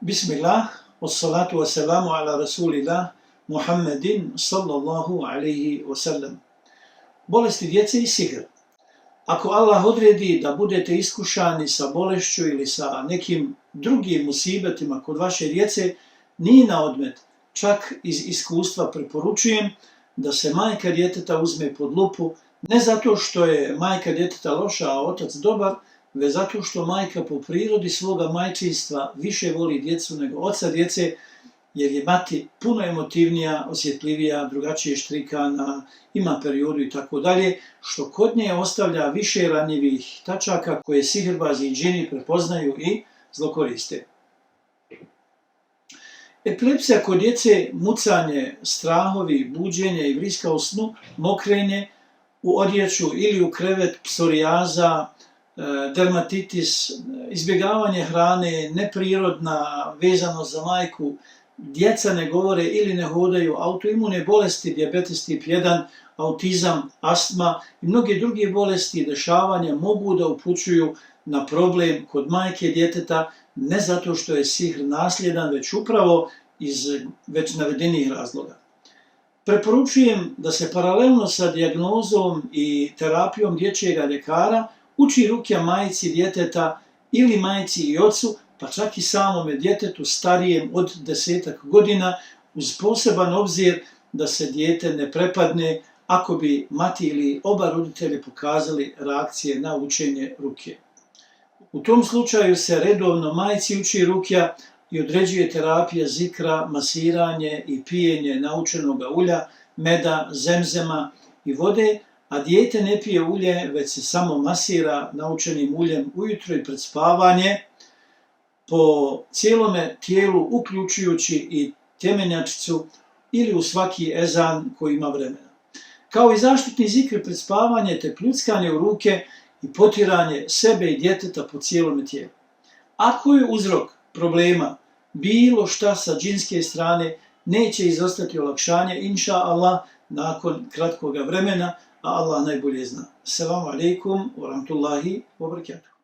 Bismillah, wassalatu wassalamu ala rasulillah, Muhammedin sallallahu alaihi wasallam. Bolesti djece i sihr. Ako Allah odredi da budete iskušani sa bolešću ili sa nekim drugim musibetima kod vaše djece, nije na odmet. Čak iz iskustva preporučujem da se majka djeteta uzme pod lupu, ne zato što je majka djeteta loša, a otac dobar, već zato što majka po prirodi svoga majčinstva više voli djecu nego oca djece, jer je mati puno emotivnija, osjetljivija, drugačije štrikana, ima periodu i tako dalje, što kod nje ostavlja više ranjivih tačaka koje sihirbazi i džini prepoznaju i zlokoriste. Epilepsija kod djece, mucanje, strahovi, buđenje i vriska u snu, mokrenje u odjeću ili u krevet, psorijaza, dermatitis, izbjegavanje hrane, neprirodna, vezano za majku, djeca ne govore ili ne hodaju, autoimune bolesti, dijabetes tip 1, autizam, astma i mnoge druge bolesti i dešavanja mogu da upućuju na problem kod majke djeteta, ne zato što je sihr nasljedan, već upravo iz već navedenih razloga. Preporučujem da se paralelno sa dijagnozom i terapijom dječjega ljekara uči rukja majci djeteta ili majci i ocu, pa čak i samome djetetu starijem od 10 godina, uz poseban obzir da se dijete ne prepadne ako bi mati ili oba roditelji pokazali reakcije na učenje rukje. U tom slučaju se redovno majci uči rukja i određuje terapija zikra, masiranje i pijenje naučenog ulja, meda, zemzema i vode, a dijete ne pije ulje, već se samo masira naučenim uljem ujutro i pred spavanje po cijelome tijelu, uključujući i tjemenjačicu ili u svaki ezan koji ima vremena. Kao i zaštitni zikr pred spavanje te pljuckanje u ruke i potiranje sebe i djeteta po cijelome tijelu. Ako je uzrok problema bilo šta sa džinske strane, neće izostati olakšanje, inša Allah, nakon kratkoga vremena, a Allah najbolje zna. Assalamu alaikum wa rahmatullahi wa barakatuh.